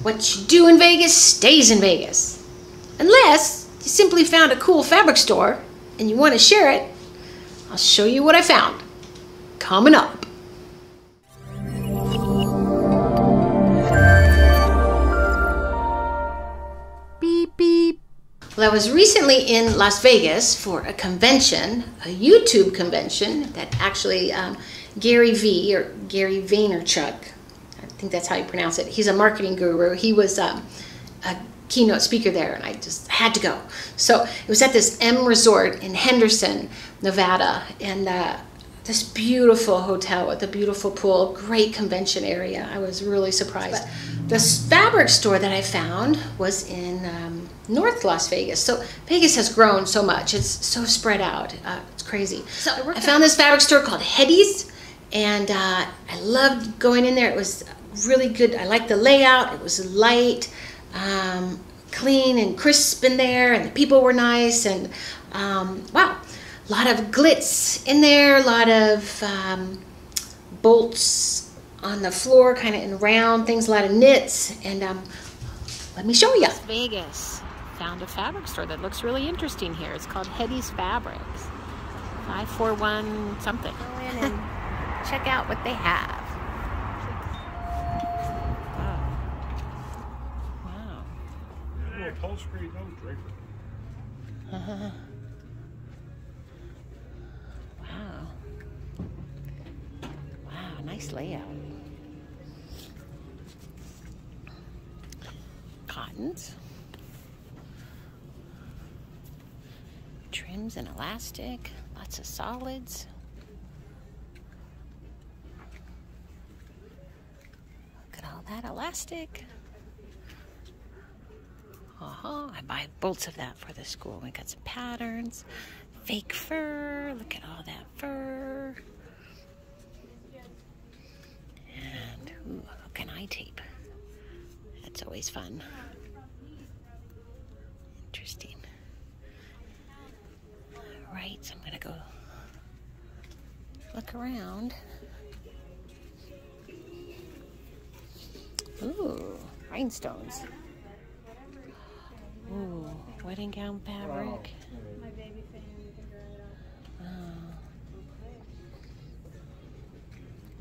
What you do in Vegas stays in Vegas. Unless you simply found a cool fabric store and you want to share it, I'll show you what I found. Coming up. Beep, beep. Well, I was recently in Las Vegas for a convention, a YouTube convention that actually Gary V, or Gary Vaynerchuk, I think that's how you pronounce it. He's a marketing guru. He was a keynote speaker there, and I just had to go. So it was at this M Resort in Henderson, Nevada, and this beautiful hotel with a beautiful pool, great convention area. I was really surprised. But the fabric store that I found was in North Las Vegas. So Vegas has grown so much. It's so spread out. It's crazy. So I found this fabric store called Heddy's, and I loved going in there. It was really good. I liked the layout. It was light, clean and crisp in there, and the people were nice, and wow, a lot of glitz in there, a lot of bolts on the floor, kind of in round things, a lot of knits, and let me show you. Vegas. Found a fabric store that looks really interesting here. It's called Heddy's Fabrics. 541 something. Go in and check out what they have. Wow. Yeah, upholstery, no drapery. Wow. Wow, nice layout. Cottons. Trims and elastic. Lots of solids. Look at all that elastic. I buy bolts of that for the school. We got some patterns. Fake fur. Look at all that fur. And ooh, look at eye tape. That's always fun. Interesting. All right, so I'm gonna go look around. Ooh, rhinestones. Ooh, wedding gown fabric.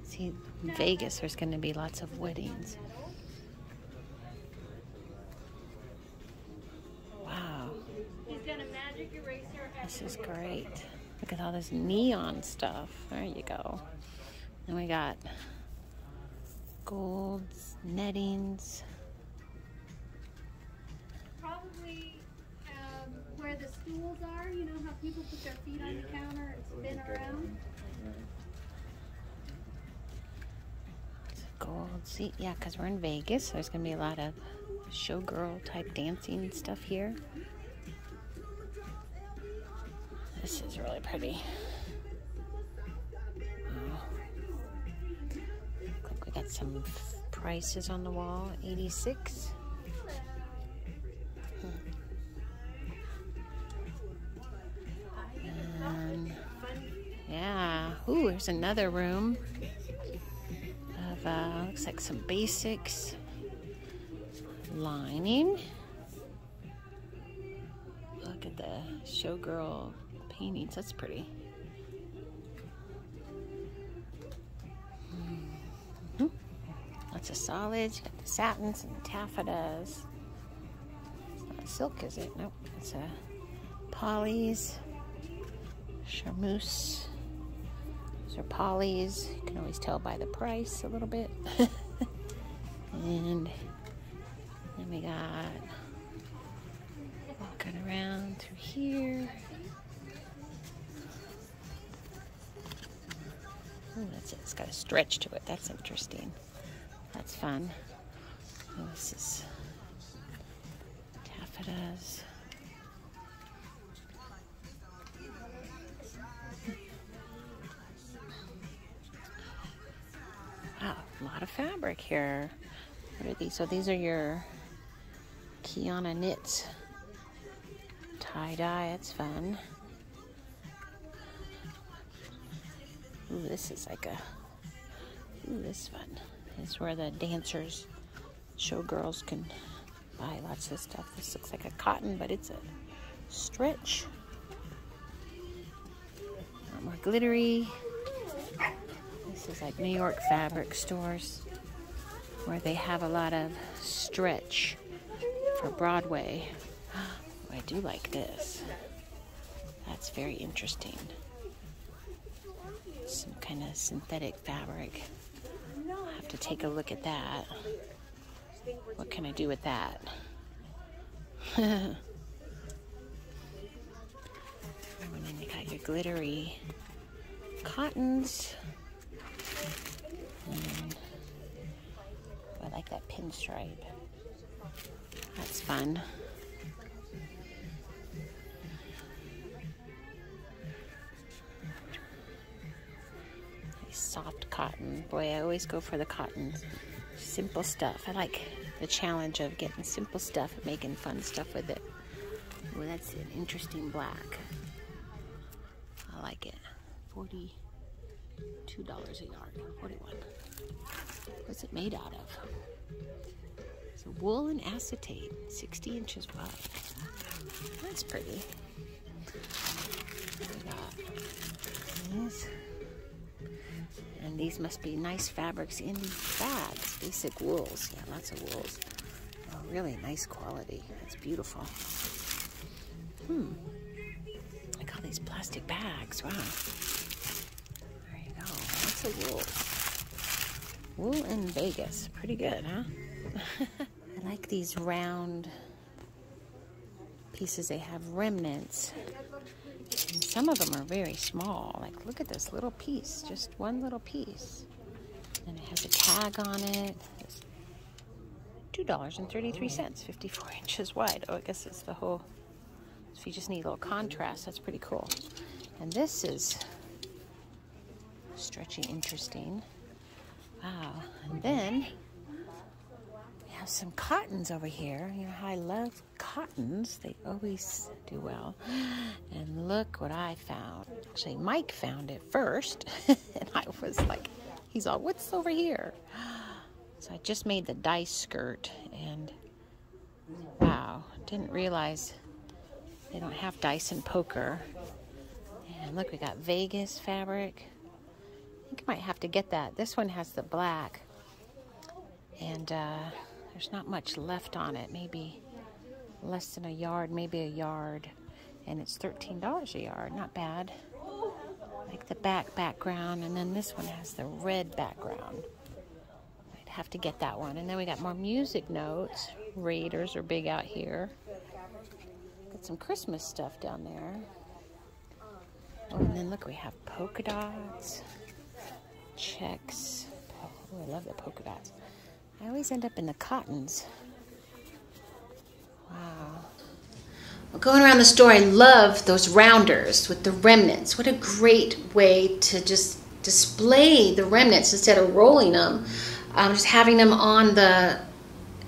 See, in Vegas, there's going to be lots of weddings. Wow. This is great. Look at all this neon stuff. There you go. Then we got golds, nettings. Probably where the stools are, you know how people put their feet on the counter and spin around? Gold. See, yeah, because we're in Vegas, so there's going to be a lot of showgirl type dancing stuff here. This is really pretty. Looks like we got some prices on the wall. 86. Yeah. Ooh, there's another room of looks like some basics. Lining. Look at the showgirl paintings. That's pretty. Lots of solids. You got the satins and the taffetas. It's not silk, is it? Nope. It's a polys. Charmeuse. Those are polys. You can always tell by the price a little bit. And then we got walking around through here. Oh, that's it. It's got a stretch to it. That's interesting. That's fun. Oh, this is taffetas. Wow, a lot of fabric here. What are these? So these are your Kiana knits. Tie-dye, it's fun. Ooh, this is like a... Ooh, this is fun. This is where the dancers Showgirls can buy lots of stuff. This looks like a cotton, but it's a stretch. More glittery. This is like New York fabric stores where they have a lot of stretch for Broadway. I do like this. That's very interesting. Some kind of synthetic fabric. I'll have to take a look at that. What can I do with that? And then you got your glittery cottons. And I like that pinstripe. That's fun. Nice soft cotton. Boy, I always go for the cotton. Simple stuff. I like the challenge of getting simple stuff and making fun stuff with it. Well, that's an interesting black. I like it. $42 a yard. 41. What's it made out of? It's a wool and acetate, 60 inches wide. That's pretty. We got these. And these must be nice fabrics in bags. Basic wools. Yeah, lots of wools. Oh, really nice quality. That's beautiful. Look at all these plastic bags. Wow. There you go. Lots of wool. Wool in Vegas. Pretty good, huh? I like these round pieces. They have remnants. And some of them are very small. Like, look at this little piece. Just one little piece. And it has a tag on it. It's $2.33, 54 inches wide. Oh, I guess it's the whole... So if you just need a little contrast, that's pretty cool. And this is stretchy, interesting. Wow. And then we have some cottons over here. You know how I love cottons. They always do well. And look what I found. Actually, Mike found it first. And I was like, he's all, what's over here? So I just made the dice skirt. And wow, didn't realize they don't have dice and poker. And look, we got Vegas fabric. I think I might have to get that. This one has the black. And there's not much left on it. Maybe less than a yard, maybe a yard. And it's $13 a yard. Not bad. Like the background. And then this one has the red background. I'd have to get that one. And then we got more music notes. Raiders are big out here. Got some Christmas stuff down there. Oh, and then look, we have polka dots. Checks. Oh, I love the polka dots. I always end up in the cottons. Wow. Well, going around the store, I love those rounders with the remnants. What a great way to just display the remnants instead of rolling them. Just having them on the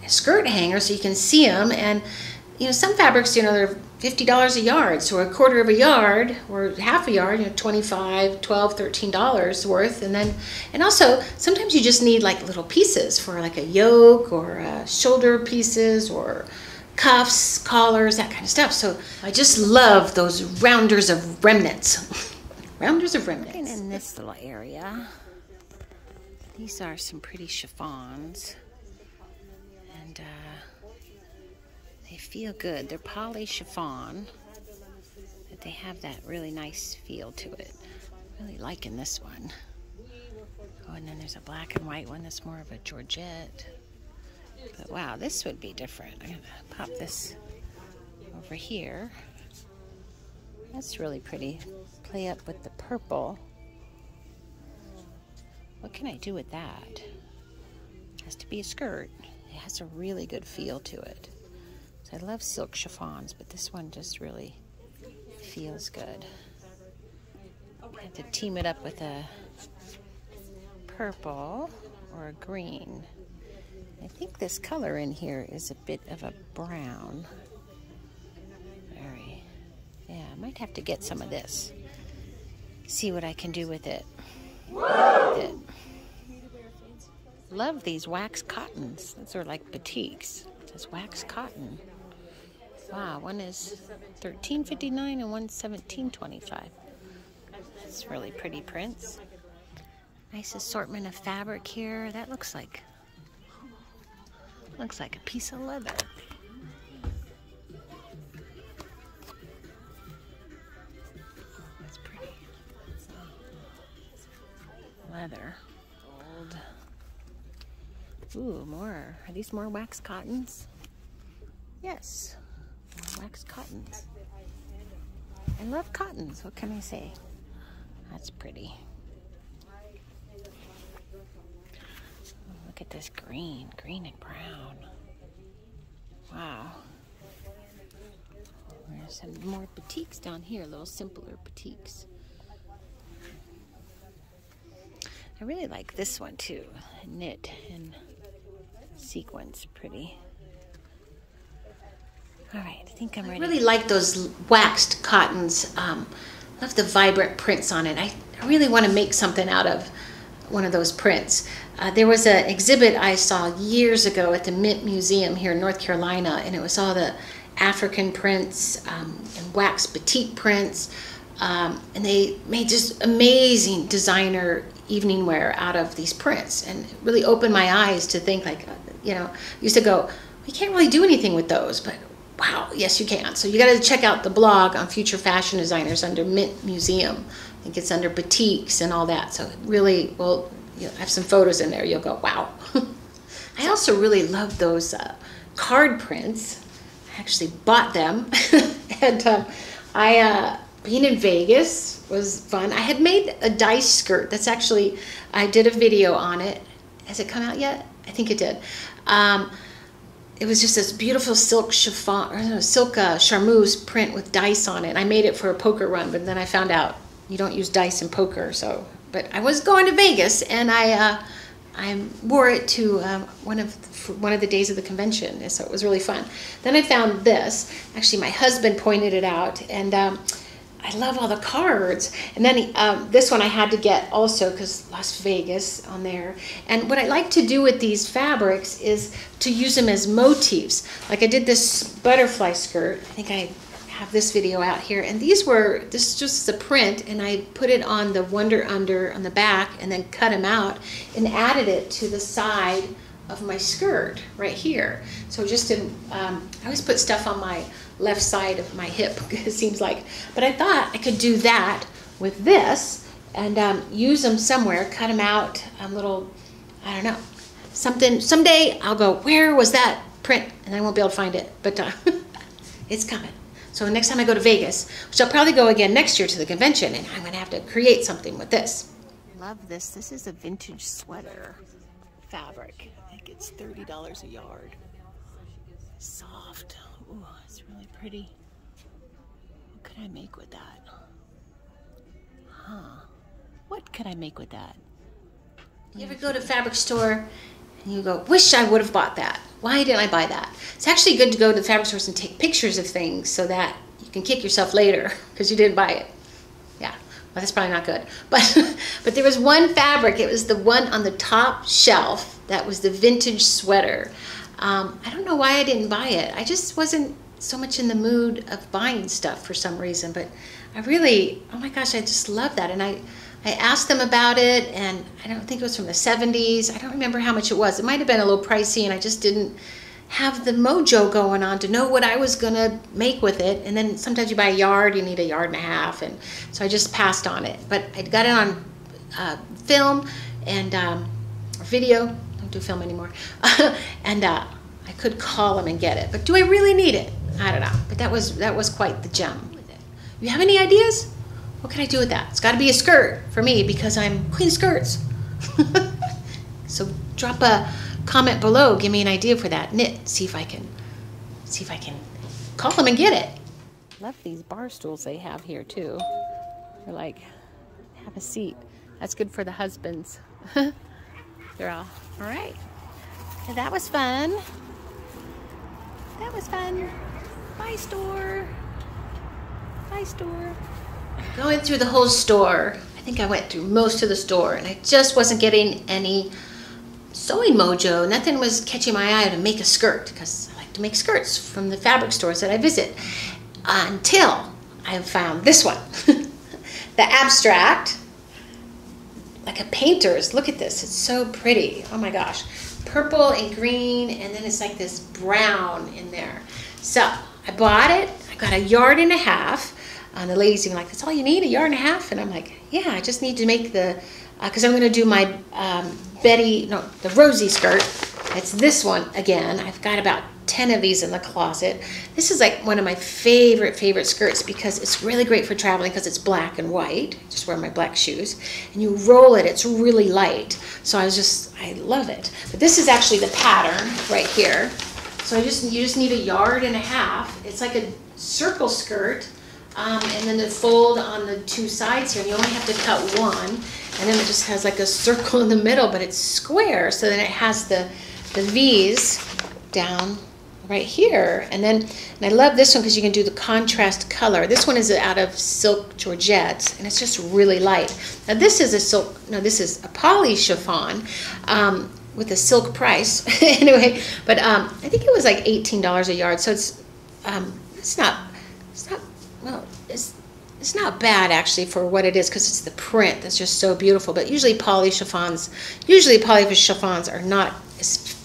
skirt hanger so you can see them. And, you know, some fabrics, you know, they're $50 a yard, so a quarter of a yard or half a yard, you know, $25, $12, $13 worth. And also sometimes you just need like little pieces for like a yoke or shoulder pieces or cuffs, collars, that kind of stuff. So I just love those rounders of remnants. Rounders of remnants. Looking in this little area, these are some pretty chiffons. And they feel good. They're poly chiffon, but they have that really nice feel to it. Really liking this one. Oh, and then there's a black and white one that's more of a Georgette. But wow, this would be different. I'm gonna pop this over here. That's really pretty. Play up with the purple. What can I do with that? It has to be a skirt. It has a really good feel to it. So I love silk chiffons, but this one just really feels good. I have to team it up with a purple or a green. I think this color in here is a bit of a brown. Yeah, I might have to get some of this. See what I can do with it. Love these wax cottons. Those are like batiks. It says wax cotton. Wow, one is $13.59 and one's $17.25. It's really pretty prints. Nice assortment of fabric here. That looks like a piece of leather. That's pretty. Leather. Gold. Ooh, more. Are these more wax cottons? Yes. More wax cottons. I love cottons. What can I say? That's pretty. Look at this green and brown. Wow. There's some more batiks down here, little simpler batiks. I really like this one too, knit and sequins, pretty. All right, I think I'm ready. I really like those waxed cottons. Love the vibrant prints on it. I really want to make something out of one of those prints. There was an exhibit I saw years ago at the Mint Museum here in North Carolina, and it was all the African prints and wax batik prints, and they made just amazing designer evening wear out of these prints, and it really opened my eyes to think, like, used to go, we can't really do anything with those, but wow, yes you can. So you got to check out the blog on future fashion designers under Mint Museum. I think it's under batiks and all that. So really, well, I have some photos in there. You'll go, wow. I also really love those card prints. I actually bought them. And being in Vegas was fun. I had made a dice skirt. That's actually, I did a video on it. Has it come out yet? I think it did. It was just this beautiful silk chiffon, or silk charmeuse print with dice on it. I made it for a poker run, but then I found out you don't use dice in poker. So, but I was going to Vegas, and I wore it to one of the days of the convention, so it was really fun. Then I found this. Actually, my husband pointed it out, and I love all the cards. And then this one I had to get also because Las Vegas on there. And what I like to do with these fabrics is to use them as motifs. Like I did this butterfly skirt. I think I have this video out here. And this is just the print, and I put it on the Wonder Under on the back and then cut them out and added it to the side of my skirt right here. So just I always put stuff on my left side of my hip, it seems like. But I thought I could do that with this and use them somewhere, cut them out, little, I don't know, something. Someday I'll go, where was that print? And I won't be able to find it, but it's coming. So next time I go to Vegas, which I'll probably go again next year to the convention, and I'm gonna have to create something with this. Love this. This is a vintage sweater fabric. I think it's $30 a yard. Soft. Ooh, it's really pretty. What could I make with that? Huh. What could I make with that? You ever go to a fabric store and you go, wish I would have bought that. Why didn't I buy that? It's actually good to go to the fabric stores and take pictures of things so that you can kick yourself later because you didn't buy it. Yeah, well, that's probably not good. But there was one fabric. It was the one on the top shelf that was the vintage sweater. I don't know why I didn't buy it. I just wasn't so much in the mood of buying stuff for some reason, but I really, oh my gosh, I just love that. And I asked them about it, and I don't think it was from the 70s. I don't remember how much it was. It might have been a little pricey, and I just didn't have the mojo going on to know what I was gonna make with it. And then sometimes you buy a yard, you need a yard and a half, and so I just passed on it. But I got it on film and video. Don't do film anymore. And I could call them and get it. But do I really need it? I don't know. But that was quite the gem with it. You have any ideas? What can I do with that? It's got to be a skirt for me because I'm Queen of Skirts. So drop a comment below. Give me an idea for that knit. See if I can call them and get it. Love these bar stools they have here too. They're like, have a seat. That's good for the husbands. They're all right. So that was fun. That was fun. Bye, store. Bye, store. Going through the whole store. I think I went through most of the store, and I just wasn't getting any sewing mojo, nothing was catching my eye to make a skirt, because I like to make skirts from the fabric stores that I visit, until I found this one. The abstract, like a painter's. Look at this, it's so pretty. Oh my gosh. Purple and green, and then it's like this brown in there. So I bought it. I got 1.5 yards. The ladies even like, that's all you need, 1.5 yards? And I'm like, yeah, I just need to make the, because I'm going to do my the Rosie skirt. It's this one again. I've got about 10 of these in the closet. This is like one of my favorite skirts, because it's really great for traveling, because it's black and white. Just wear my black shoes, and you roll it, it's really light. So I love it. But this is actually the pattern right here. So you just need 1.5 yards. It's like a circle skirt, and then the fold on the 2 sides here, and you only have to cut one, and then it just has like a circle in the middle, but it's square, so then it has the V's down right here. And I love this one because you can do the contrast color. This one is out of silk georgette, and it's just really light. Now this is this is a poly chiffon with a silk price. Anyway, but I think it was like $18 a yard, so it's not bad actually for what it is, because it's the print that's just so beautiful. But usually poly chiffons are not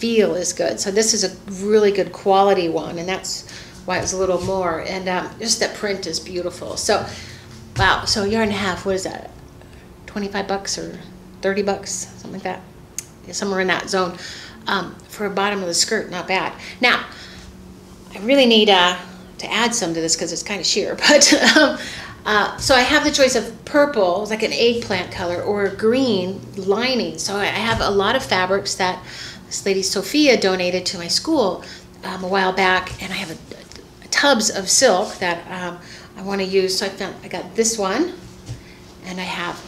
feel as good. So this is a really good quality one, and that's why it was a little more. And just that print is beautiful. So wow, so 1.5 yards, what is that? 25 bucks or 30 bucks, something like that. Yeah, somewhere in that zone. For a bottom of the skirt, not bad. Now, I really need to add some to this because it's kind of sheer, but so I have the choice of purple, like an eggplant color, or green lining. So I have a lot of fabrics that this lady Sophia donated to my school a while back, and I have a tubs of silk that I want to use. So I got this one, and I have,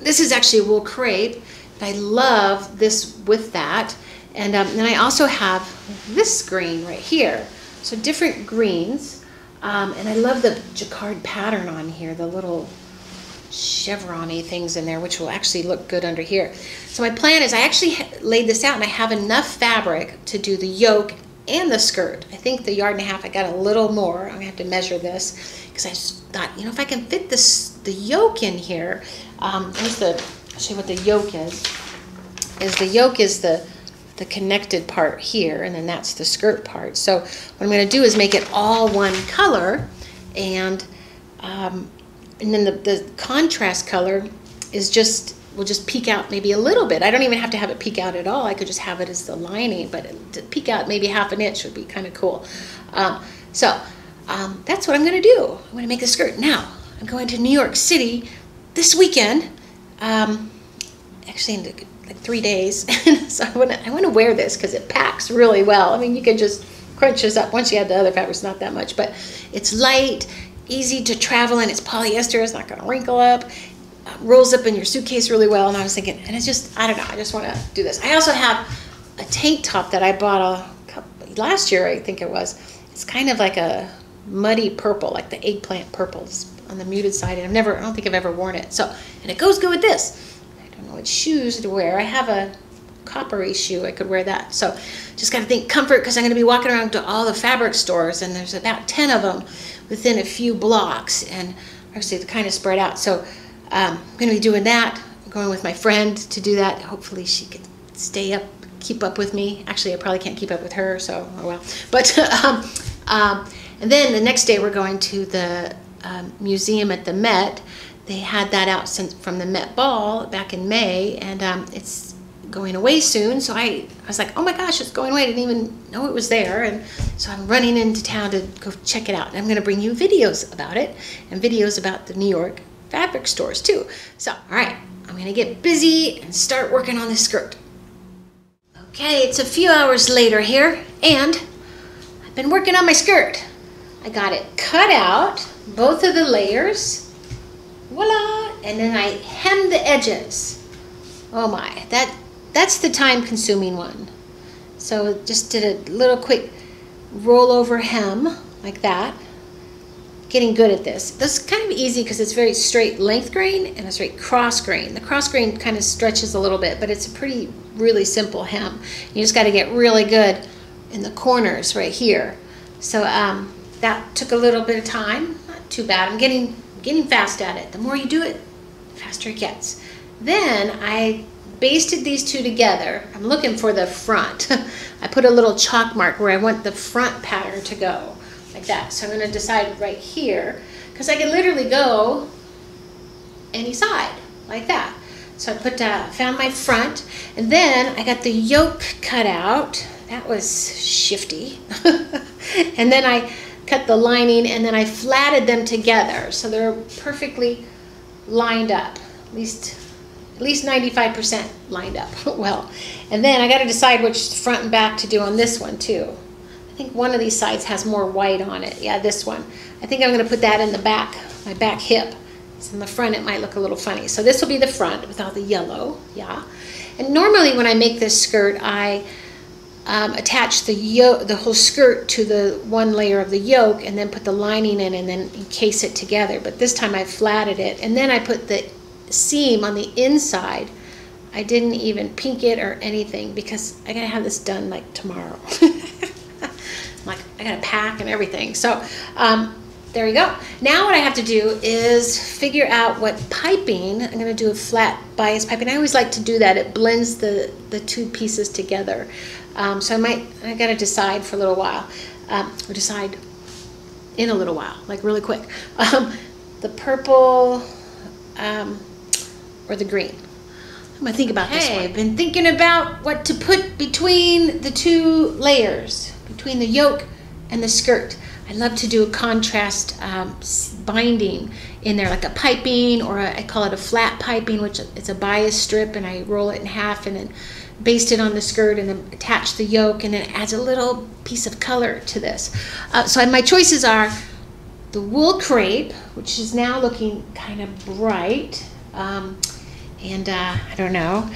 this is actually wool crepe, but I love this with that. And then I also have this green right here. So different greens, and I love the jacquard pattern on here, the little chevron-y things in there, which will actually look good under here. So my plan is I actually laid this out, and I have enough fabric to do the yoke and the skirt. I think the 1.5 yards, I got a little more. I'm gonna have to measure this, because I just thought, you know, if I can fit the yoke in here, I'll show you what the yoke is. The yoke is the connected part here, and then that's the skirt part. So what I'm going to do is make it all one color, and then the contrast color will just peek out maybe a little bit. I don't even have to have it peek out at all. I could just have it as the lining, but to peek out maybe 1/2 inch would be kind of cool. So that's what I'm going to do. I'm going to make the skirt. Now I'm going to New York City this weekend. Actually, in like 3 days. So I want to wear this because it packs really well. I mean, you can just crunch this up. Once you add the other fabrics, not that much, but it's light, easy to travel, and it's polyester. It's not going to wrinkle up. Rolls up in your suitcase really well. And I was thinking, and it's just, I don't know, I just want to do this. I also have a tank top that I bought last year, I think it was. It's kind of like a muddy purple, like the eggplant purples on the muted side. And I don't think I've ever worn it. So, and it goes good with this. I don't know what shoes to wear. I have a coppery shoe. I could wear that. So just got to think comfort, because I'm going to be walking around to all the fabric stores, and there's about 10 of them within a few blocks, and actually they're kind of spread out. So I'm going to be doing that. I'm going with my friend to do that. Hopefully she could keep up with me. Actually, I probably can't keep up with her, so oh well. But and then the next day we're going to the museum at the Met. They had that out from the Met Ball back in May, and it's going away soon. So I was like, oh my gosh, it's going away. I didn't even know it was there. And so I'm running into town to go check it out. And I'm going to bring you videos about it, and videos about the New York fabric stores too. So, all right, I'm going to get busy and start working on this skirt. Okay, it's a few hours later here, and I've been working on my skirt. I got it cut out, both of the layers. Voila! And then I hemmed the edges. Oh my, that's the time-consuming one. So just did a little quick roll-over hem like that. Getting good at this. This is kind of easy because it's very straight length grain and it's very cross grain. The cross grain kind of stretches a little bit, but it's a pretty really simple hem. You just got to get really good in the corners right here. So that took a little bit of time. Not too bad. I'm getting fast at it. The more you do it, the faster it gets. Then I basted these two together. I'm looking for the front. I put a little chalk mark where I want the front pattern to go, like that. So I'm going to decide right here, because I can literally go any side, like that. So I found my front, and then I got the yoke cut out. That was shifty. And then I cut the lining, and then I flatted them together so they're perfectly lined up, at least 95% lined up well. And then I got to decide which front and back to do on this one too. I think one of these sides has more white on it. Yeah, this one. I think I'm going to put that in the back, my back hip. So in the front it might look a little funny. So this will be the front with all the yellow, yeah. And normally when I make this skirt, I attach the whole skirt to the one layer of the yoke and then put the lining in and then encase it together. But this time I flatted it, and then I put the seam on the inside. I didn't even pink it or anything because I gotta have this done like tomorrow. Like I gotta pack and everything. So there you go. Now what I have to do is figure out what piping. I'm gonna do a flat bias piping. I always like to do that. It blends the two pieces together. So I gotta decide for a little while, or decide in a little while, like really quick. The purple or the green. I'm gonna think about this one. I've been thinking about what to put between the two layers, between the yoke and the skirt. I love to do a contrast binding in there, like a piping, or I call it a flat piping, which it's a bias strip, and I roll it in half and then baste it on the skirt and then attach the yoke, and then it adds a little piece of color to this. So my choices are the wool crepe, which is now looking kind of bright, and I don't know.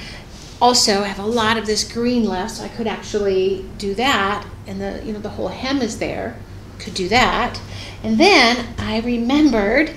Also, I have a lot of this green left, so I could actually do that, and the whole hem is there. Could do that. And then I remembered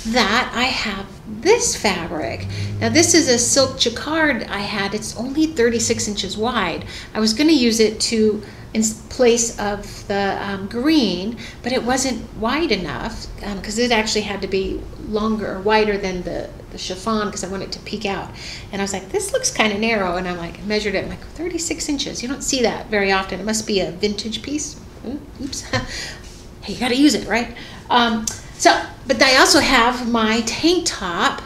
that I have this fabric. Now this is a silk jacquard I had. It's only 36 inches wide. I was going to use it in place of the green, but it wasn't wide enough because it actually had to be longer or wider than the chiffon because I want it to peek out. And I was like, this looks kind of narrow, and I measured it. I'm like, 36 inches. You don't see that very often. It must be a vintage piece. Oops. Hey, you got to use it, right? But I also have my tank top,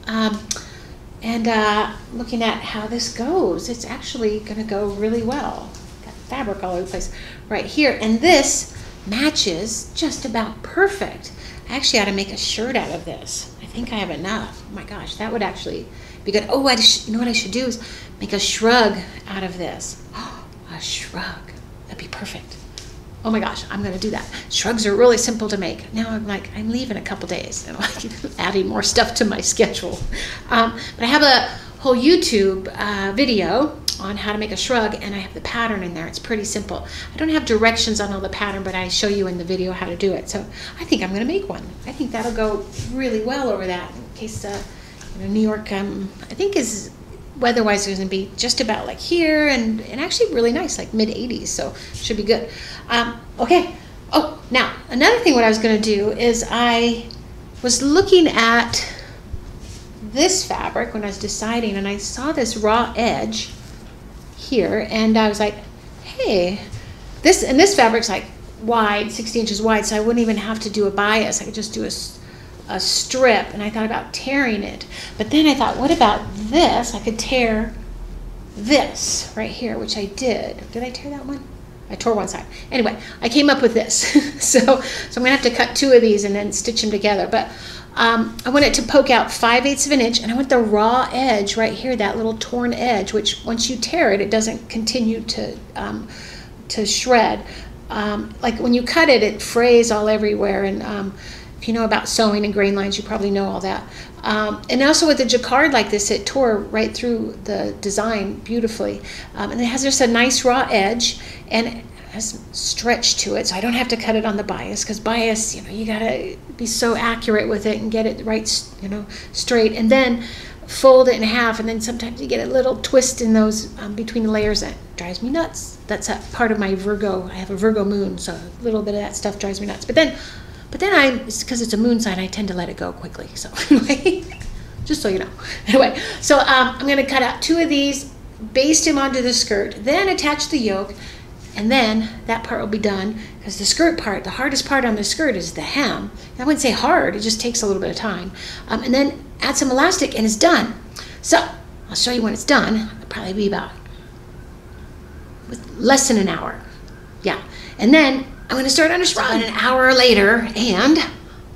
and looking at how this goes, it's actually going to go really well. Got fabric all over the place right here, and this matches just about perfect. I actually ought to make a shirt out of this. I think I have enough. Oh my gosh, that would actually be good. Oh, you know what I should do is make a shrug out of this. Oh, a shrug. That'd be perfect. Oh my gosh, I'm gonna do that. Shrugs are really simple to make. Now I'm leaving a couple days, and I'm adding more stuff to my schedule. But I have a whole YouTube video on how to make a shrug, and I have the pattern in there. It's pretty simple. I don't have directions on all the pattern, but I show you in the video how to do it. So I think I'm gonna make one. I think that'll go really well over that in case New York, I think is weather-wise is going to be just about like here, and actually really nice, like mid-80s, so should be good. Okay. Oh, now another thing what I was going to do is I was looking at this fabric when I was deciding, and I saw this raw edge here, and I was like, hey, this fabric's like wide, 60 inches wide, so I wouldn't even have to do a bias. I could just do a strip, and I thought about tearing it. But then I thought, what about this? I could tear this right here, which I did. Did I tear that one? I tore one side. Anyway, I came up with this. so I'm gonna have to cut two of these and then stitch them together. But I want it to poke out 5/8 of an inch, and I want the raw edge right here, that little torn edge, which once you tear it, it doesn't continue to shred. Like when you cut it, it frays all everywhere, and if you know about sewing and grain lines, you probably know all that. And also with the jacquard like this, it tore right through the design beautifully. And it has just a nice raw edge, and it has stretch to it, so I don't have to cut it on the bias, because bias, you gotta be so accurate with it and get it right, straight. And then fold it in half, and then sometimes you get a little twist in those between the layers. That drives me nuts. That's a part of my Virgo. I have a Virgo moon, so a little bit of that stuff drives me nuts. But then it's because it's a moon sign, I tend to let it go quickly. So anyway, just so you know. Anyway, so I'm going to cut out 2 of these, baste them onto the skirt, then attach the yoke, and then that part will be done, because the skirt part, the hardest part on the skirt is the hem. I wouldn't say hard, it just takes a little bit of time. And then add some elastic and it's done. So I'll show you when it's done. It'll probably be about less than an hour. Yeah. And then I'm going to start on a shrug. An hour later, and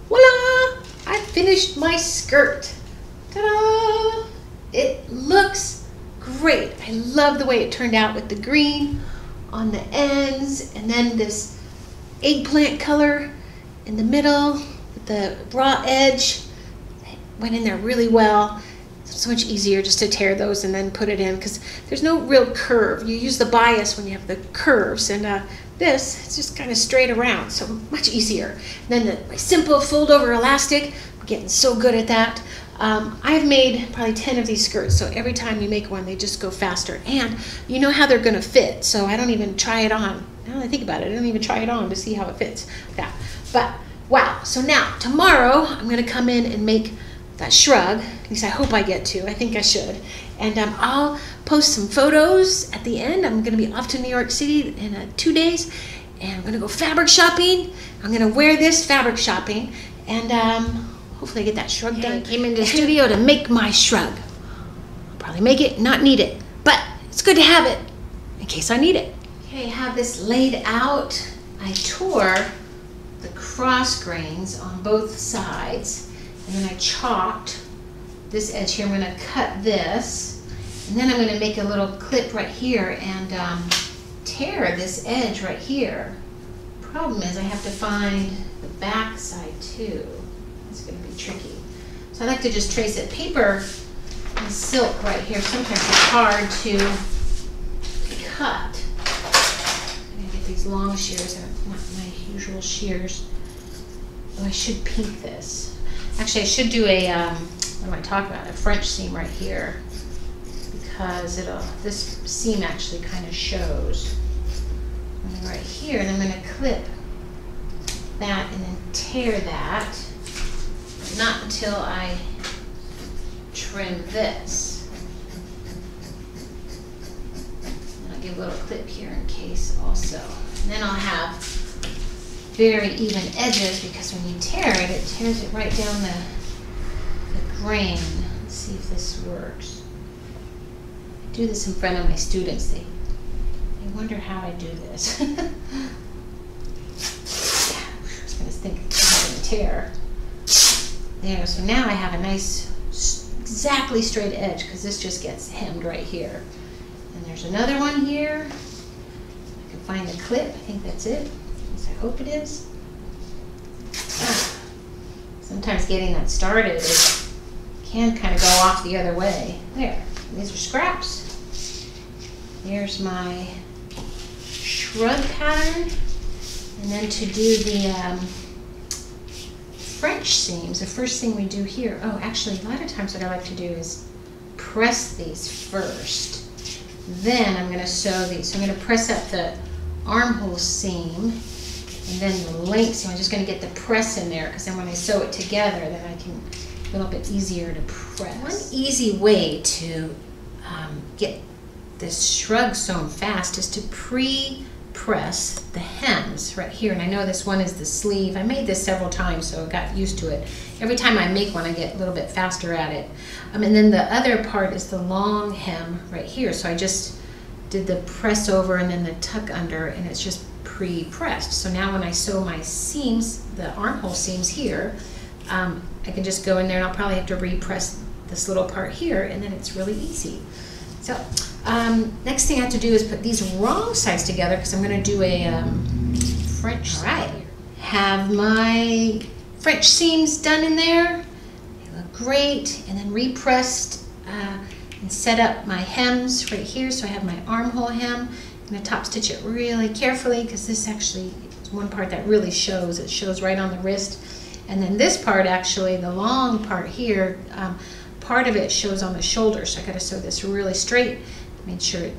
voila! I finished my skirt. Ta-da! It looks great. I love the way it turned out with the green on the ends, and then this eggplant color in the middle with the raw edge. It went in there really well. It's so much easier just to tear those and then put it in, because there's no real curve. You use the bias when you have the curves, and this, it's just kind of straight around, so much easier. And then my simple fold over elastic, I'm getting so good at that. I've made probably 10 of these skirts, so every time you make one, they just go faster. And you know how they're going to fit, so I don't even try it on. Now that I think about it, I don't even try it on to see how it fits. Yeah. But, wow. So now, tomorrow, I'm going to come in and make that shrug. At least I hope I get to. I think I should. And I'll post some photos at the end. I'm going to be off to New York City in 2 days, and I'm going to go fabric shopping. I'm going to wear this fabric shopping, and hopefully I get that shrug done. I came into the studio to make my shrug. I'll probably make it, not need it, but it's good to have it in case I need it. Okay, I have this laid out. I tore the cross grains on both sides, and then I chalked this edge here. I'm going to cut this, and then I'm going to make a little clip right here and tear this edge right here. Problem is I have to find the back side too. It's going to be tricky. So I like to just trace it. Paper and silk right here. Sometimes it's hard to cut. I'm going to get these long shears. They're not my usual shears. Oh, I should pink this. Actually, I should do a, what am I talking about? A French seam right here, because this seam actually kind of shows. And then right here, and I'm going to clip that and then tear that. Not until I trim this. And I'll give a little clip here in case also. And then I'll have very even edges, because when you tear it, it tears it right down the grain. Let's see if this works. I do this in front of my students. They wonder how I do this. I was going to think I'm going to tear. There, so now I have a nice, exactly straight edge, because this just gets hemmed right here. And there's another one here. I can find the clip. I think that's it. At least I hope it is. Sometimes getting that started can kind of go off the other way. There. These are scraps. There's my shrug pattern. And then to do the French seams, the first thing we do here, oh, actually, a lot of times what I like to do is press these first. Then I'm going to sew these. So I'm going to press up the armhole seam, and then the length seam. I'm just going to get the press in there, because then when I sew it together, then I can, a little bit easier to press. One easy way to get this shrug sewn fast is to pre-press the hems right here. And I know this one is the sleeve. I made this several times, so I got used to it. Every time I make one, I get a little bit faster at it. And then the other part is the long hem right here. So I just did the press over and then the tuck under, and it's just pre-pressed. So now when I sew my seams, the armhole seams here, I can just go in there, and I'll probably have to repress this little part here, and then it's really easy. So next thing I have to do is put these wrong sides together, because I'm going to do a French. All right, have my French seams done in there. They look great. And then repressed and set up my hems right here. So I have my armhole hem. I'm going to top stitch it really carefully, because this actually is one part that really shows. It shows right on the wrist. And then this part, actually, the long part here, part of it shows on the shoulder, so I got to sew this really straight. Made sure it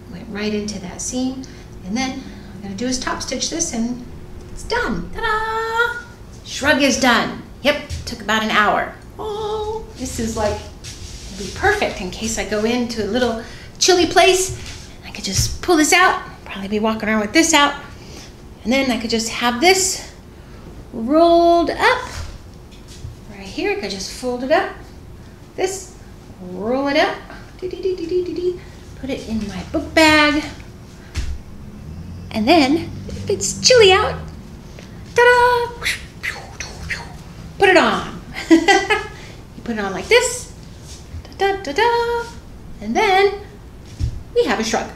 went right into that seam, and then all I'm gonna do is top stitch this, and it's done. Ta-da! Shrug is done. Yep, took about an hour. Oh, this is like, it'll be perfect in case I go into a little chilly place. I could just pull this out, probably be walking around with this out, and then I could just have this rolled up right here. I could just fold it up, this, roll it up, put it in my book bag, and then if it's chilly out, ta-da, put it on. You put it on like this, da-da-da-da, and then we have a shrug.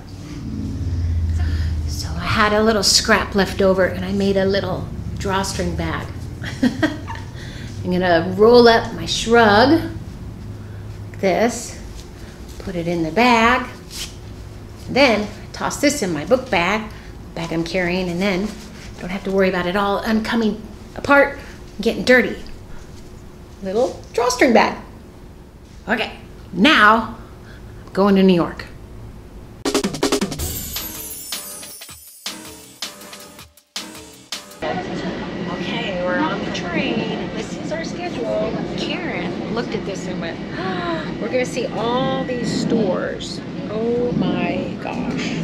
So I had a little scrap left over, and I made a little drawstring bag. I'm gonna roll up my shrug like this, put it in the bag, then toss this in my book bag I'm carrying, and then don't have to worry about it all coming apart and getting dirty. Little drawstring bag. Okay, now I'm going to New York. Okay, we're on the train. This is our schedule. Karen looked at this and went, oh, we're gonna see all these stores. Oh my gosh.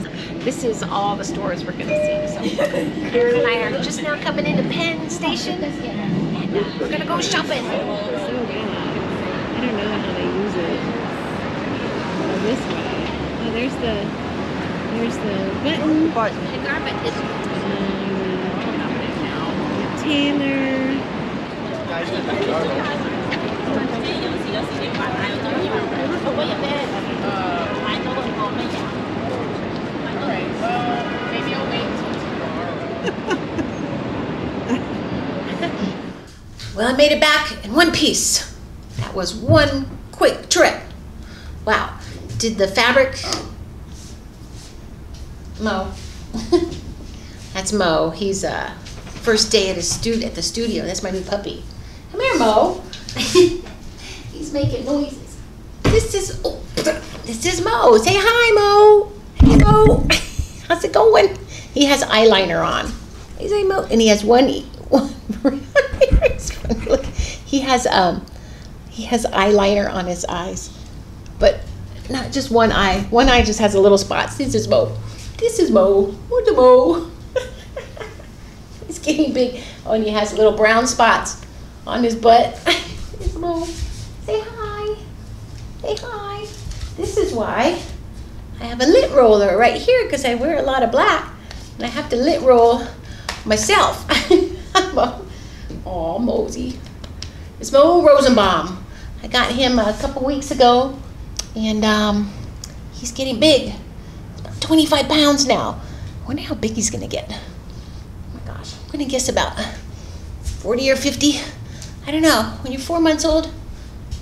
This is all the stores we're gonna see. So Karen and I are just now coming into Penn Station, and we're gonna go shopping. So bad. I don't know how they use it. Oh, this way. Oh, there's the button. The garment is Taylor. Maybe I'll wait until Well, I made it back in one piece. That was one quick trip. Wow. Did the fabric... Mo. That's Mo. He's first day at the studio. That's my new puppy. Come here, Mo. He's making noises. This is Mo. Say hi, Mo. Hey, Mo. How's it going? He has eyeliner on. Hey, say Mo. And he has one look, he has eyeliner on his eyes, but not just one eye. One eye just has a little spot. This is Mo. This is Mo. What's Mo? He's getting big. Oh, and he has little brown spots on his butt. It's Mo. Say hi. Say hi. This is why I have a lint roller right here, because I wear a lot of black and I have to lint roll myself. Oh, Mosey. It's Mo Rosenbaum. I got him a couple weeks ago, and he's getting big. He's about 25 pounds now. I wonder how big he's gonna get. Oh my gosh, I'm gonna guess about 40 or 50. I don't know. When you're 4 months old,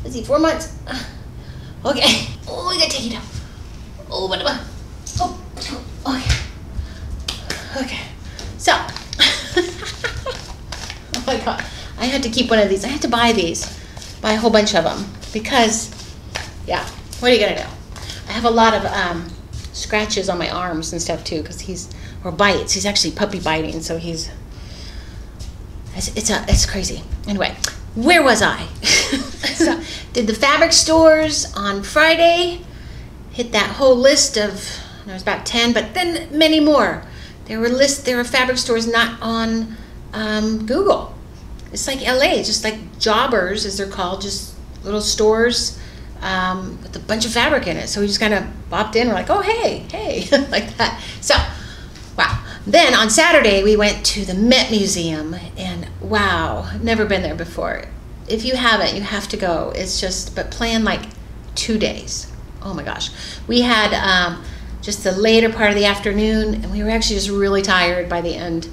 is he 4 months? Okay. Oh, I gotta take it down. Oh, whatever. Oh, okay. Okay. So, oh my God, I had to keep one of these. I had to buy these, buy a whole bunch of them, because, yeah, what are you gonna do? I have a lot of scratches on my arms and stuff too, because or bites. He's actually puppy biting, so it's crazy. Anyway, where was I? So, did the fabric stores on Friday. Hit that whole list of, there was about 10, but then many more. There were fabric stores not on Google. It's like LA, just like jobbers, as they're called, just little stores with a bunch of fabric in it. So we just kind of bopped in. We're like, oh, hey, like that. So, wow. Then on Saturday, we went to the Met Museum, and wow, never been there before. If you haven't, you have to go. It's just, but plan like 2 days. Oh my gosh. We had just the later part of the afternoon, and we were actually just really tired by the end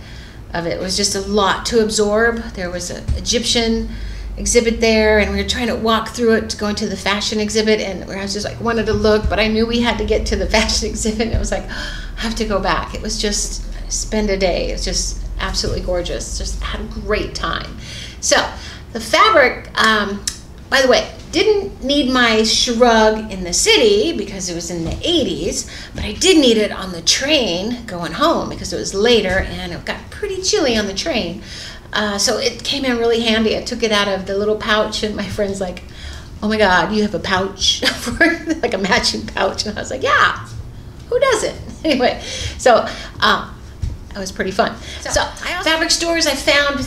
of it. It was just a lot to absorb. There was an Egyptian exhibit there, and we were trying to walk through it to go into the fashion exhibit, and I was just like, wanted to look, but I knew we had to get to the fashion exhibit, and I was like, I have to go back. It was just, spend a day. It was just absolutely gorgeous. Just had a great time. So the fabric, by the way, didn't need my shrug in the city because it was in the 80s, but I did need it on the train going home because it was later and it got pretty chilly on the train. So it came in really handy. I took it out of the little pouch and my friend's like, oh my God, you have a pouch, like a matching pouch. And I was like, yeah, who doesn't? Anyway, so that was pretty fun. So fabric stores I found,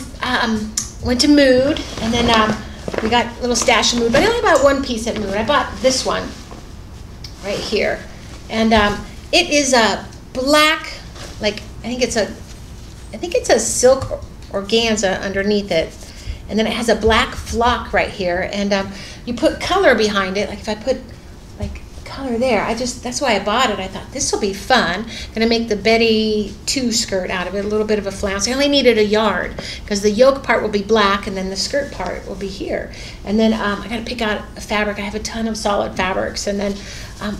went to Mood, and then we got a little stash of Mood, but I only bought one piece at Mood. I bought this one right here. And it is a black, like, I think it's a silk organza underneath it. And then it has a black flock right here, and you put color behind it. Like if I put like color there, that's why I bought it. I thought this will be fun. Gonna make the Betty 2 skirt out of it, a little bit of a flounce. I only needed a yard because the yoke part will be black and then the skirt part will be here. And then I gotta pick out a fabric. I have a ton of solid fabrics, and then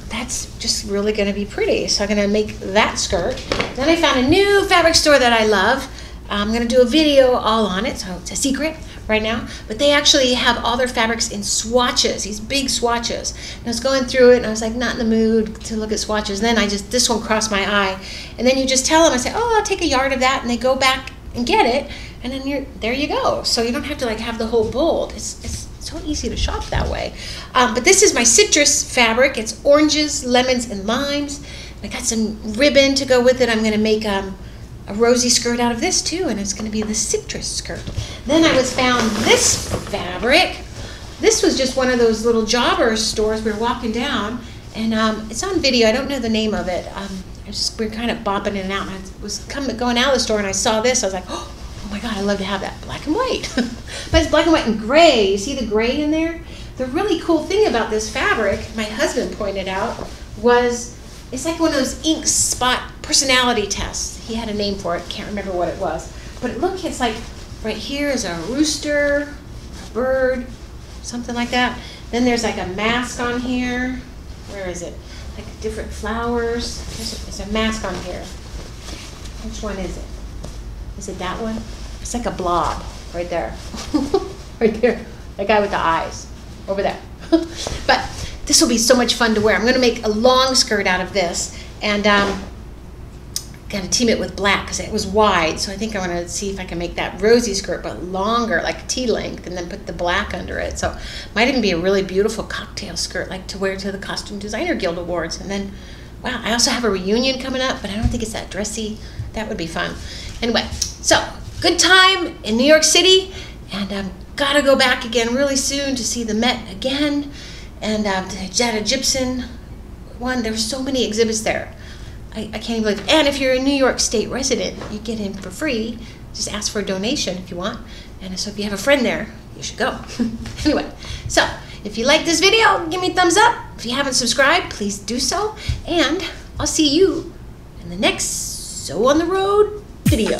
that's just really gonna be pretty. So I'm gonna make that skirt. Then I found a new fabric store that I love. I'm gonna do a video all on it, so it's a secret right now, but they actually have all their fabrics in swatches, these big swatches. And I was going through it and I was like not in the mood to look at swatches. Then this one crossed my eye, and then you just tell them, I say, oh, I'll take a yard of that, and they go back and get it, and then there you go. So you don't have to like have the whole bold. It's so easy to shop that way. But this is my citrus fabric. It's oranges, lemons, and limes. I got some ribbon to go with it. I'm gonna make a rosy skirt out of this too, and it's going to be the citrus skirt. Then I found this fabric. This was just one of those little jobber stores. We were walking down, and it's on video. I don't know the name of it. We were kind of bopping in and out, and I was going out of the store, and I saw this. I was like, oh my God, I'd love to have that black and white. But it's black and white and gray. You see the gray in there? The really cool thing about this fabric, my husband pointed out, was it's like one of those ink spot personality tests. He had a name for it, can't remember what it was. But look, it's like right here is a rooster, a bird, something like that. Then there's like a mask on here. Where is it? Like different flowers. There's a mask on here. Which one is it? Is it that one? It's like a blob right there. Right there. That guy with the eyes over there. But this will be so much fun to wear. I'm going to make a long skirt out of this, and got to team it with black because it was wide. So I think I want to see if I can make that rosy skirt but longer, like T length, and then put the black under it. So it might even be a really beautiful cocktail skirt, like to wear to the Costume Designer Guild Awards. And then, wow, I also have a reunion coming up, but I don't think it's that dressy. That would be fun. Anyway, so good time in New York City, and I've got to go back again really soon to see the Met again. And the Jetta Gibson one, there were so many exhibits there. I can't even believe it. And if you're a New York State resident, you get in for free. Just ask for a donation if you want. And so if you have a friend there, you should go. Anyway, so if you like this video, give me a thumbs up. If you haven't subscribed, please do so. And I'll see you in the next Sew on the Road video.